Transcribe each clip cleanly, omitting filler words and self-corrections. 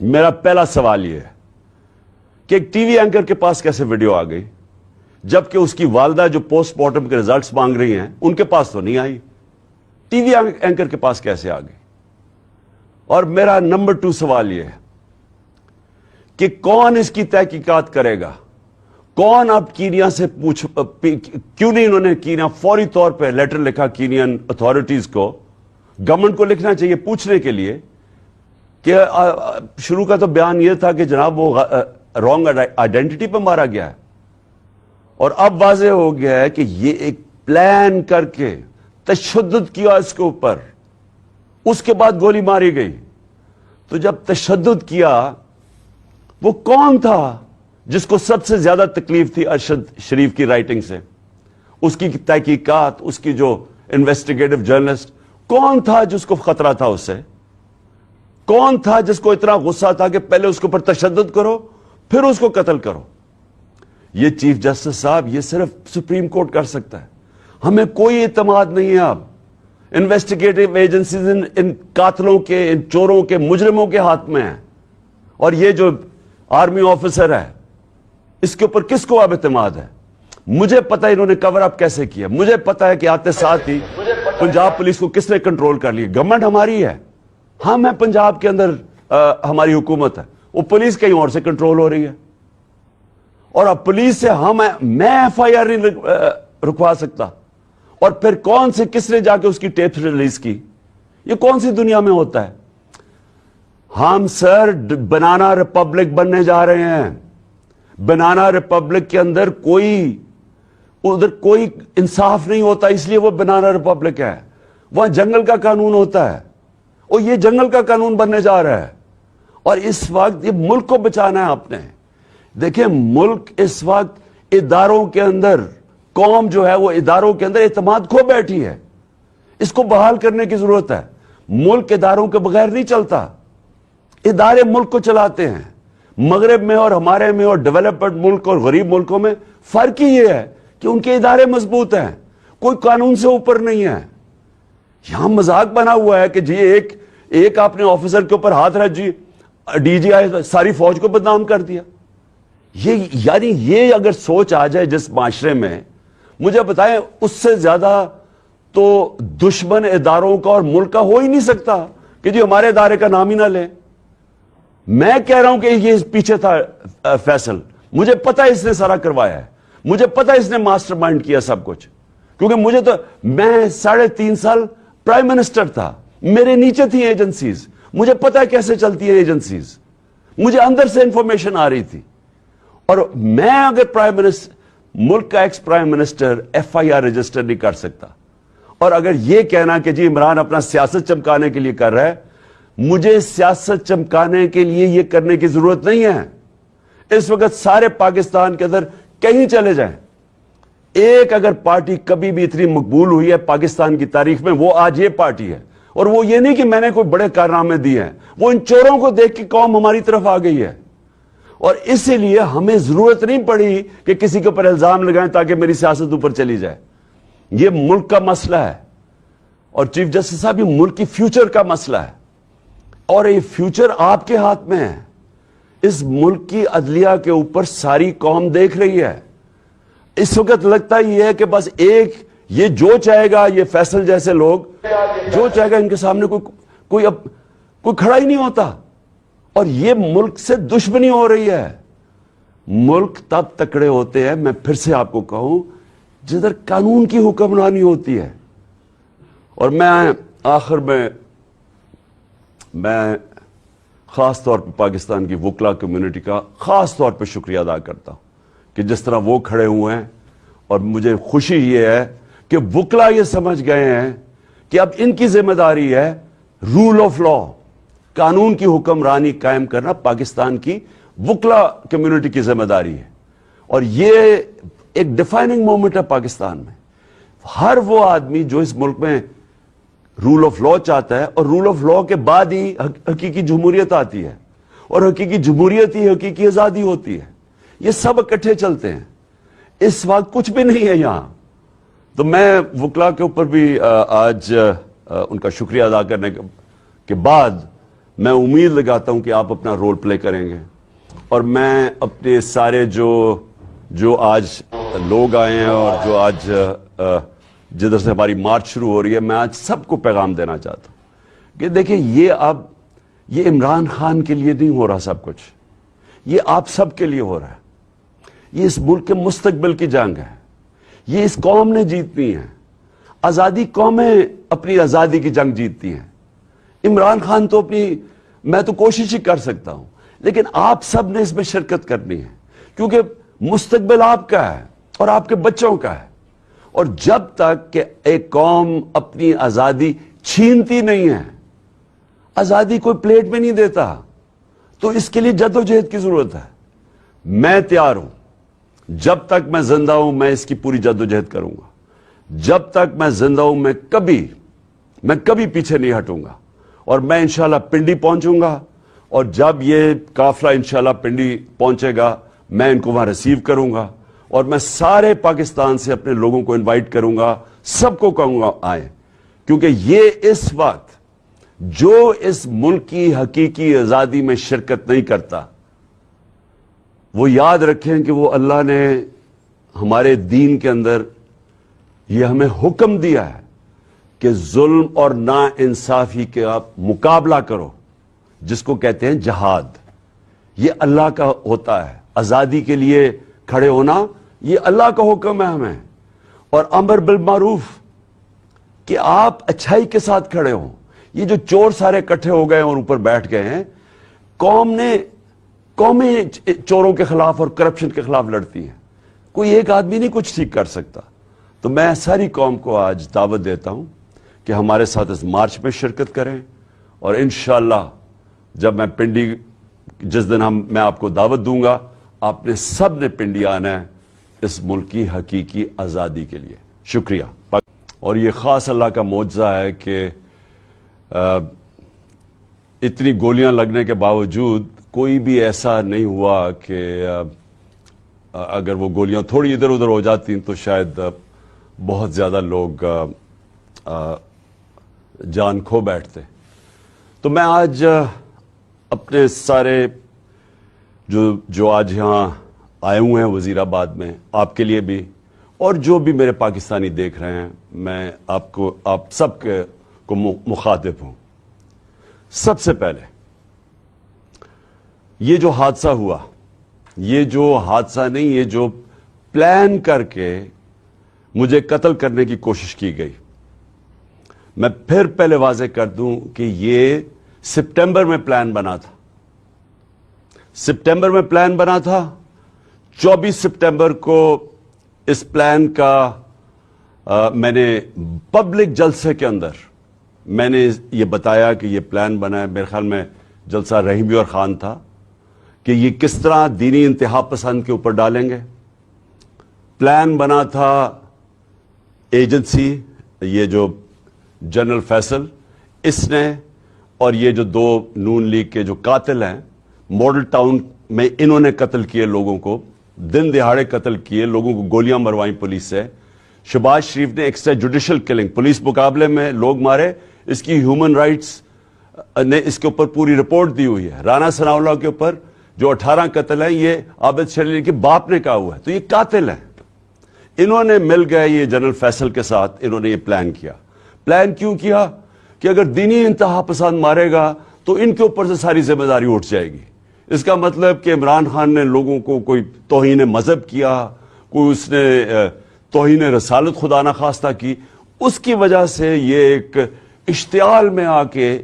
میرا پہلا سوال یہ ہے کہ ایک ٹی وی اینکر کے پاس کیسے ویڈیو آ گئی جبکہ اس کی والدہ جو پوسٹ مارٹم کے ریزلٹس مانگ رہی ہیں ان کے پاس تو نہیں آئی، ٹی وی اینکر کے پاس کیسے آ گئی؟ اور میرا نمبر 2 سوال یہ ہے کہ کون اس کی تحقیقات کرے گا؟ کون اب کینیا سے کیوں نہیں انہوں نے کینیا فوری طور پہ لیٹر لکھا کینین اتھارٹیز کو، گورنمنٹ کو لکھنا چاہیے پوچھنے کے لیے کہ شروع کا تو بیان یہ تھا کہ جناب وہ رانگ آئیڈینٹی پہ مارا گیا ہے، اور اب واضح ہو گیا ہے کہ یہ ایک پلان کر کے تشدد کیا اس کے اوپر، اس کے بعد گولی ماری گئی۔ تو جب تشدد کیا وہ کون تھا جس کو سب سے زیادہ تکلیف تھی ارشد شریف کی رائٹنگ سے، اس کی تحقیقات، اس کی جو انویسٹیگیٹو جرنلسٹ، کون تھا جس کو خطرہ تھا اس سے؟ کون تھا جس کو اتنا غصہ تھا کہ پہلے اس کے اوپر تشدد کرو پھر اس کو قتل کرو؟ یہ چیف جسٹس صاحب یہ صرف سپریم کورٹ کر سکتا ہے، ہمیں کوئی اعتماد نہیں ہے اب۔ انویسٹیگیٹو ایجنسیز ان قاتلوں کے، ان چوروں کے، مجرموں کے ہاتھ میں ہیں، اور یہ جو آرمی آفیسر ہے اس کے اوپر کس کو اب اعتماد ہے؟ مجھے پتا انہوں نے کور اپ کیسے کیا، مجھے پتا ہے کہ آتے ساتھ ہی پنجاب پولیس کو کس نے کنٹرول کر لیا۔ گورنمنٹ ہماری ہے، ہم ہیں پنجاب کے اندر، ہماری حکومت ہے، وہ پولیس کہیں اور سے کنٹرول ہو رہی ہے، اور اب پولیس سے میں ایف آئی آر نہیں رکوا سکتا، اور پھر کون سے کس نے جا کے اس کی ٹیپ ریلیز کی؟ یہ کون سی دنیا میں ہوتا ہے؟ ہم سر بنانا ریپبلک بننے جا رہے ہیں۔ بنانا ریپبلک کے اندر ادھر کوئی انصاف نہیں ہوتا، اس لیے وہ بنانا ریپبلک ہے۔ وہاں جنگل کا قانون ہوتا ہے، اور یہ جنگل کا قانون بننے جا رہا ہے، اور اس وقت یہ ملک کو بچانا ہے آپ نے۔ دیکھیں ملک اس وقت اداروں کے اندر، قوم جو ہے وہ اداروں کے اندر اعتماد کھو بیٹھی ہے، اس کو بحال کرنے کی ضرورت ہے۔ ملک اداروں کے بغیر نہیں چلتا، ادارے ملک کو چلاتے ہیں۔ مغرب میں اور ہمارے میں اور ڈیولپڈ ملک اور غریب ملکوں میں فرق ہی یہ ہے کہ ان کے ادارے مضبوط ہیں، کوئی قانون سے اوپر نہیں ہے۔ یہاں مذاق بنا ہوا ہے کہ جی ایک آپ نے آفیسر کے اوپر ہاتھ رکھ جی ڈی جی آئی ساری فوج کو بدنام کر دیا۔ یعنی یہ اگر سوچ آ جائے جس معاشرے میں، مجھے بتائیں اس سے زیادہ تو دشمن اداروں کا اور ملک کا ہو ہی نہیں سکتا کہ جی ہمارے ادارے کا نام ہی نہ لیں۔ میں کہہ رہا ہوں کہ یہ پیچھے تھا فیصل، مجھے پتا اس نے سارا کروایا ہے، مجھے پتا اس نے ماسٹر مائنڈ کیا سب کچھ، کیونکہ میں 3.5 سال پرائم منسٹر تھا، میرے نیچے تھی ایجنسیز، مجھے پتا ہے کیسے چلتی ہیں ایجنسیز، مجھے اندر سے انفارمیشن آ رہی تھی۔ اور میں اگر پرائم منسٹر، ملک کا ex prime minister F I R register نہیں کر سکتا، اور اگر یہ کہنا کہ جی عمران اپنا سیاست چمکانے کے لیے کر رہا ہے، مجھے سیاست چمکانے کے لیے یہ کرنے کی ضرورت نہیں ہے۔ اس وقت سارے پاکستان کے اندر کہیں چلے جائیں، ایک اگر پارٹی کبھی بھی اتنی مقبول ہوئی ہے پاکستان کی تاریخ میں وہ آج یہ پارٹی ہے، اور وہ یہ نہیں کہ میں نے کوئی بڑے کارنامے دیے ہیں، وہ ان چوروں کو دیکھ کے قوم ہماری طرف آ گئی ہے، اور اسی لیے ہمیں ضرورت نہیں پڑی کہ کسی کے اوپر الزام لگائیں تاکہ میری سیاست اوپر چلی جائے۔ یہ ملک کا مسئلہ ہے، اور چیف جسٹس صاحب یہ ملک کی فیوچر کا مسئلہ ہے، اور یہ فیوچر آپ کے ہاتھ میں ہے۔ اس ملک کی عدلیہ کے اوپر ساری قوم دیکھ رہی ہے۔ اس وقت لگتا یہ ہے کہ بس یہ جو چاہے گا، یہ فیصل جیسے لوگ جو چاہے گا ان کے سامنے کوئی کھڑا ہی نہیں ہوتا، اور یہ ملک سے دشمنی ہو رہی ہے۔ ملک تب تکڑے ہوتے ہیں، میں پھر سے آپ کو کہوں، جدھر قانون کی حکمرانی ہوتی ہے۔ اور میں آخر میں خاص طور پہ پاکستان کی وکلا کمیونٹی کا خاص طور پہ شکریہ ادا کرتا ہوں کہ جس طرح وہ کھڑے ہوئے ہیں، اور مجھے خوشی یہ ہے کہ وکلا یہ سمجھ گئے ہیں کہ اب ان کی ذمہ داری ہے رول آف لا، قانون کی حکمرانی قائم کرنا پاکستان کی وکلا کمیونٹی کی ذمہ داری ہے، اور یہ ایک ڈیفائننگ مومنٹ ہے پاکستان میں۔ ہر وہ آدمی جو اس ملک میں رول آف لا چاہتا ہے، اور رول آف لا کے بعد ہی حقیقی جمہوریت آتی ہے، اور حقیقی جمہوریت ہی حقیقی آزادی ہوتی ہے، یہ سب اکٹھے چلتے ہیں۔ اس وقت کچھ بھی نہیں ہے یہاں۔ تو میں وکلا کے اوپر بھی آج ان کا شکریہ ادا کرنے کے بعد میں امید لگاتا ہوں کہ آپ اپنا رول پلے کریں گے، اور میں اپنے سارے جو آج لوگ آئے ہیں اور جو آج جدھر سے ہماری مارچ شروع ہو رہی ہے، میں آج سب کو پیغام دینا چاہتا ہوں کہ دیکھیں یہ عمران خان کے لیے نہیں ہو رہا سب کچھ، یہ آپ سب کے لیے ہو رہا ہے. یہ اس ملک کے مستقبل کی جنگ ہے، یہ اس قوم نے جیتنی ہے. آزادی قومیں اپنی آزادی کی جنگ جیتتی ہیں. عمران خان تو میں تو کوشش ہی کر سکتا ہوں، لیکن آپ سب نے اس میں شرکت کرنی ہے، کیونکہ مستقبل آپ کا ہے اور آپ کے بچوں کا ہے. اور جب تک کہ ایک قوم اپنی آزادی چھینتی نہیں ہے، آزادی کوئی پلیٹ میں نہیں دیتا، تو اس کے لیے جدوجہد کی ضرورت ہے. میں تیار ہوں، جب تک میں زندہ ہوں میں اس کی پوری جدوجہد کروں گا. جب تک میں زندہ ہوں میں کبھی پیچھے نہیں ہٹوں گا. اور میں انشاءاللہ پنڈی پہنچوں گا، اور جب یہ قافلہ انشاءاللہ پنڈی پہنچے گا میں ان کو وہاں ریسیو کروں گا، اور میں سارے پاکستان سے اپنے لوگوں کو انوائٹ کروں گا، سب کو کہوں گا آئیں. کیونکہ یہ اس وقت جو اس ملک کی حقیقی آزادی میں شرکت نہیں کرتا، وہ یاد رکھیں کہ وہ اللہ نے ہمارے دین کے اندر یہ ہمیں حکم دیا ہے کہ ظلم اور نا انصافی کے آپ مقابلہ کرو، جس کو کہتے ہیں جہاد. یہ اللہ کا ہوتا ہے. آزادی کے لیے کھڑے ہونا یہ اللہ کا حکم ہے ہمیں. اور امر بالمعروف کہ آپ اچھائی کے ساتھ کھڑے ہوں. یہ جو چور سارے اکٹھے ہو گئے اور اوپر بیٹھ گئے ہیں، قومیں چوروں کے خلاف اور کرپشن کے خلاف لڑتی ہیں. کوئی ایک آدمی نہیں کچھ ٹھیک کر سکتا. تو میں ساری قوم کو آج دعوت دیتا ہوں کہ ہمارے ساتھ اس مارچ میں شرکت کریں، اور انشاءاللہ جب میں پنڈی جس دن میں آپ کو دعوت دوں گا، آپ نے سب نے پنڈی آنا ہے اس ملک کی حقیقی آزادی کے لیے. شکریہ. اور یہ خاص اللہ کا معجزہ ہے کہ اتنی گولیاں لگنے کے باوجود کوئی بھی ایسا نہیں ہوا کہ اگر وہ گولیاں تھوڑی ادھر ادھر ہو جاتی تو شاید بہت زیادہ لوگ جان کھو بیٹھتے. تو میں آج اپنے سارے جو آج یہاں آئے ہوئے ہیں وزیر آباد میں، آپ کے لیے بھی، اور جو بھی میرے پاکستانی دیکھ رہے ہیں، میں آپ سب کو مخاطب ہوں. سب سے پہلے یہ جو حادثہ ہوا، یہ جو حادثہ نہیں، یہ جو پلان کر کے مجھے قتل کرنے کی کوشش کی گئی، میں پھر پہلے واضح کر دوں کہ یہ سپٹمبر میں پلان بنا تھا. سپٹمبر میں پلان بنا تھا. 24 سپٹمبر کو اس پلان کا میں نے پبلک جلسے کے اندر میں نے یہ بتایا کہ یہ پلان بنا ہے. میرے خیال میں جلسہ رحیمی اور خان تھا کہ یہ کس طرح دینی انتہا پسند کے اوپر ڈالیں گے. پلان بنا تھا ایجنسی، یہ جو جنرل فیصل اس نے، اور یہ جو دو نون لیگ کے جو قاتل ہیں، ماڈل ٹاؤن میں انہوں نے قتل کیے لوگوں کو، دن دہاڑے قتل کیے لوگوں کو، گولیاں مروائی پولیس سے. شہباز شریف نے ایکسٹرا جوڈیشل کلنگ، پولیس مقابلے میں لوگ مارے، اس کی ہیومن رائٹس نے اس کے اوپر پوری رپورٹ دی ہوئی ہے. رانا ثناء اللہ کے اوپر جو 18 قتل ہیں یہ عابد شلیل کے باپ نے کہا ہوا ہے. تو یہ قاتل ہیں. انہوں نے مل گئے یہ جنرل فیصل کے ساتھ، انہوں نے یہ پلان کیا. پلان کیوں کیا؟ کہ اگر دینی انتہا پسند مارے گا تو ان کے اوپر سے ساری ذمہ داری اٹھ جائے گی. اس کا مطلب کہ عمران خان نے لوگوں کو کوئی توہین مذہب کیا، کوئی اس نے توہین رسالت خدا نخواستہ کی، اس کی وجہ سے یہ ایک اشتعال میں آ کے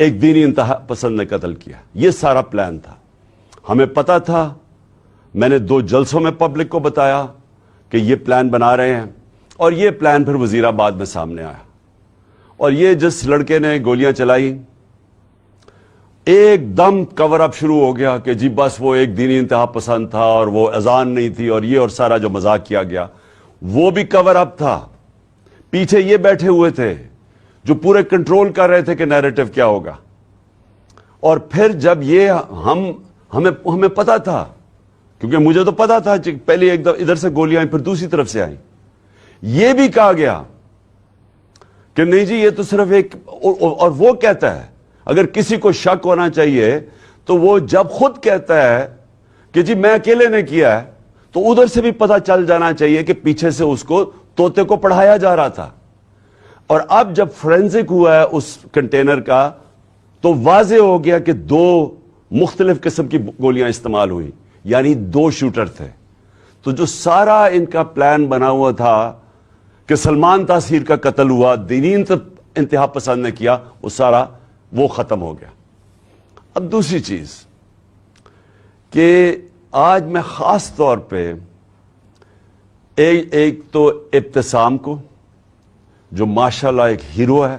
ایک دینی انتہا پسند نے قتل کیا. یہ سارا پلان تھا. ہمیں پتا تھا. میں نے 2 جلسوں میں پبلک کو بتایا کہ یہ پلان بنا رہے ہیں، اور یہ پلان پھر وزیر آباد میں سامنے آیا. اور یہ جس لڑکے نے گولیاں چلائی، ایک دم کور اپ شروع ہو گیا کہ جی بس وہ ایک دینی انتہا پسند تھا اور وہ اذان نہیں تھی، اور یہ اور سارا جو مذاق کیا گیا وہ بھی کور اپ تھا. پیچھے یہ بیٹھے ہوئے تھے جو پورے کنٹرول کر رہے تھے کہ نیریٹو کیا ہوگا. اور پھر جب یہ ہمیں پتا تھا، کیونکہ مجھے تو پتا تھا، پہلے ایک دفعہ ادھر سے گولیاں آئیں پھر دوسری طرف سے آئیں. یہ بھی کہا گیا کہ نہیں جی یہ تو صرف ایک، اور وہ کہتا ہے اگر کسی کو شک ہونا چاہیے تو وہ جب خود کہتا ہے کہ جی میں اکیلے نے کیا ہے، تو ادھر سے بھی پتہ چل جانا چاہیے کہ پیچھے سے اس کو طوطے کو پڑھایا جا رہا تھا. اور اب جب فورینزک ہوا ہے اس کنٹینر کا تو واضح ہو گیا کہ 2 مختلف قسم کی گولیاں استعمال ہوئی، یعنی 2 شوٹر تھے. تو جو سارا ان کا پلان بنا ہوا تھا کہ سلمان تاثیر کا قتل ہوا، دینین انتہا پسند نے کیا، وہ سارا وہ ختم ہو گیا. اب دوسری چیز کہ آج میں خاص طور پہ ایک تو ابتسام کو، جو ماشاءاللہ ایک ہیرو ہے،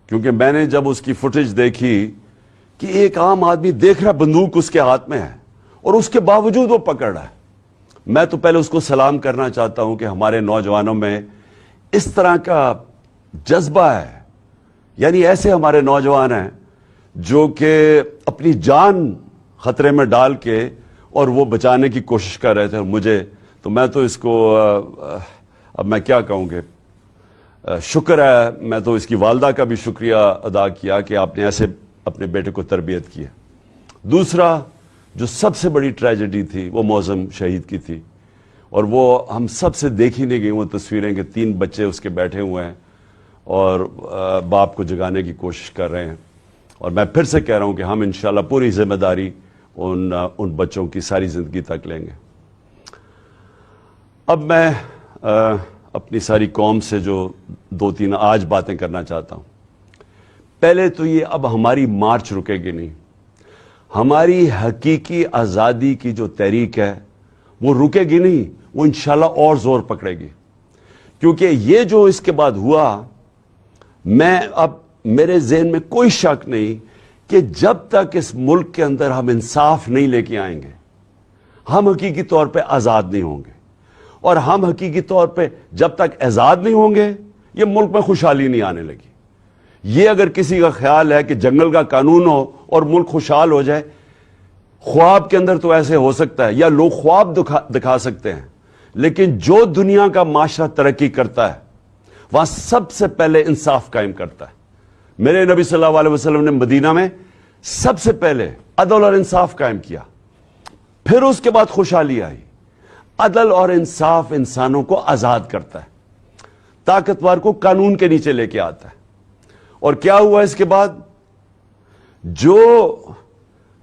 کیونکہ میں نے جب اس کی فوٹیج دیکھی کہ ایک عام آدمی دیکھ رہا بندوق اس کے ہاتھ میں ہے اور اس کے باوجود وہ پکڑ رہا ہے، میں تو پہلے اس کو سلام کرنا چاہتا ہوں کہ ہمارے نوجوانوں میں اس طرح کا جذبہ ہے. یعنی ایسے ہمارے نوجوان ہیں جو کہ اپنی جان خطرے میں ڈال کے اور وہ بچانے کی کوشش کر رہے تھے. میں تو اس کو اب میں کیا کہوں گے، شکر ہے، میں تو اس کی والدہ کا بھی شکریہ ادا کیا کہ آپ نے ایسے اپنے بیٹے کو تربیت کی ہے. دوسرا جو سب سے بڑی ٹریجڈی تھی وہ معظم شہید کی تھی، اور وہ ہم سب سے دیکھی نہیں گئی وہ تصویریں کہ 3 بچے اس کے بیٹھے ہوئے ہیں اور باپ کو جگانے کی کوشش کر رہے ہیں. اور میں پھر سے کہہ رہا ہوں کہ ہم انشاءاللہ پوری ذمہ داری ان بچوں کی ساری زندگی تک لیں گے. اب میں اپنی ساری قوم سے جو 2-3 آج باتیں کرنا چاہتا ہوں. پہلے تو یہ، اب ہماری مارچ رکے گی نہیں. ہماری حقیقی آزادی کی جو تحریک ہے وہ رکے گی نہیں، وہ انشاءاللہ اور زور پکڑے گی. کیونکہ یہ جو اس کے بعد ہوا، اب میرے ذہن میں کوئی شک نہیں کہ جب تک اس ملک کے اندر ہم انصاف نہیں لے کے آئیں گے، ہم حقیقی طور پہ آزاد نہیں ہوں گے. اور ہم حقیقی طور پہ جب تک آزاد نہیں ہوں گے، یہ ملک میں خوشحالی نہیں آنے لگی. یہ اگر کسی کا خیال ہے کہ جنگل کا قانون ہو اور ملک خوشحال ہو جائے، خواب کے اندر تو ایسے ہو سکتا ہے، یا لوگ خواب دکھا سکتے ہیں، لیکن جو دنیا کا معاشرہ ترقی کرتا ہے وہاں سب سے پہلے انصاف قائم کرتا ہے. میرے نبی صلی اللہ علیہ وسلم نے مدینہ میں سب سے پہلے عدل اور انصاف قائم کیا، پھر اس کے بعد خوشحالی آئی. عدل اور انصاف انسانوں کو آزاد کرتا ہے، طاقتور کو قانون کے نیچے لے کے آتا ہے. اور کیا ہوا اس کے بعد؟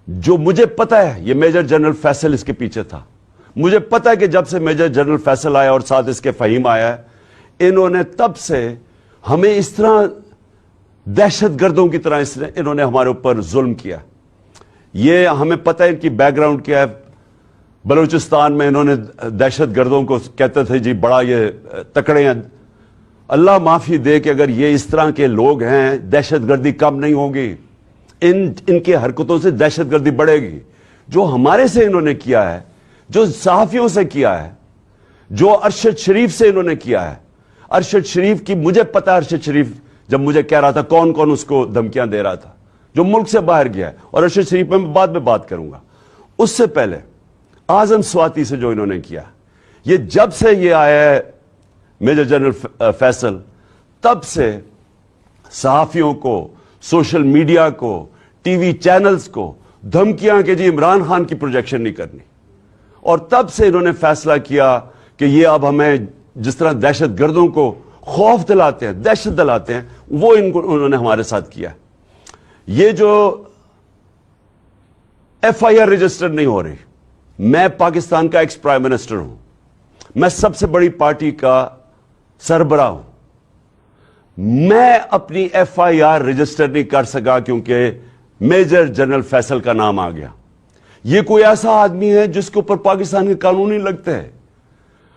جو مجھے پتا ہے، یہ میجر جنرل فیصل اس کے پیچھے تھا. مجھے پتا ہے کہ جب سے میجر جنرل فیصل آیا اور ساتھ اس کے فہیم آیا ہے، انہوں نے تب سے ہمیں اس طرح دہشت گردوں کی طرح انہوں نے ہمارے اوپر ظلم کیا. یہ ہمیں پتا ہے ان کی بیک گراؤنڈ کیا ہے. بلوچستان میں انہوں نے دہشت گردوں کو کہتے تھے جی بڑا یہ تکڑے ہیں. اللہ معافی دے کہ اگر یہ اس طرح کے لوگ ہیں، دہشت گردی کم نہیں ہوگی. ان کے حرکتوں سے دہشت گردی بڑھے گی. جو ہمارے سے انہوں نے کیا ہے، جو صحافیوں سے کیا ہے، جو ارشد شریف سے انہوں نے کیا ہے. ارشد شریف کی مجھے پتا ہے، ارشد شریف جب مجھے کہہ رہا تھا کون کون اس کو دھمکیاں دے رہا تھا جو ملک سے باہر گیا ہے، اور ارشد شریف میں بعد میں بات کروں گا. اس سے پہلے اعظم سواتی سے جو انہوں نے کیا، یہ جب سے یہ آیا ہے میجر جنرل فیصل، تب سے صحافیوں کو، سوشل میڈیا کو، ٹی وی چینلز کو دھمکیاں کہ جی عمران خان کی پروجیکشن نہیں کرنی. اور تب سے انہوں نے فیصلہ کیا کہ یہ اب ہمیں جس طرح دہشت گردوں کو خوف دلاتے ہیں، دہشت دلاتے ہیں، وہ انہوں نے ہمارے ساتھ کیا. یہ جو ایف آئی آر رجسٹر نہیں ہو رہی، میں پاکستان کا ایکس پرائم منسٹر ہوں، میں سب سے بڑی پارٹی کا سربراہ ہوں، میں اپنی ایف آئی آر رجسٹر نہیں کر سکا کیونکہ میجر جنرل فیصل کا نام آ گیا. یہ کوئی ایسا آدمی ہے جس کے اوپر پاکستان کے قانون نہیں لگتے ہیں.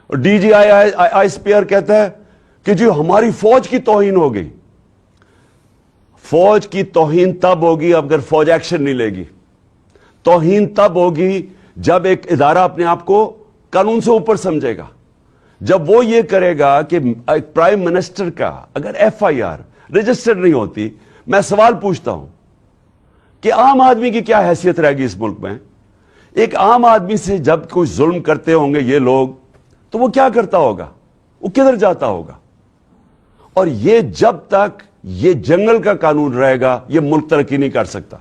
اور D G I S P R کہتا ہے کہ جی ہماری فوج کی توہین ہو گئی. فوج کی توہین تب ہوگی اگر فوج ایکشن نہیں لے گی. توہین تب ہوگی جب ایک ادارہ اپنے آپ کو قانون سے اوپر سمجھے گا. جب وہ یہ کرے گا کہ ایک پرائم منسٹر کا اگر ایف آئی آر رجسٹر نہیں ہوتی، میں سوال پوچھتا ہوں کہ عام آدمی کی کیا حیثیت رہے گی اس ملک میں؟ ایک عام آدمی سے جب کوئی ظلم کرتے ہوں گے یہ لوگ، تو وہ کیا کرتا ہوگا؟ وہ کدھر جاتا ہوگا؟ اور یہ جب تک یہ جنگل کا قانون رہے گا، یہ ملک ترقی نہیں کر سکتا۔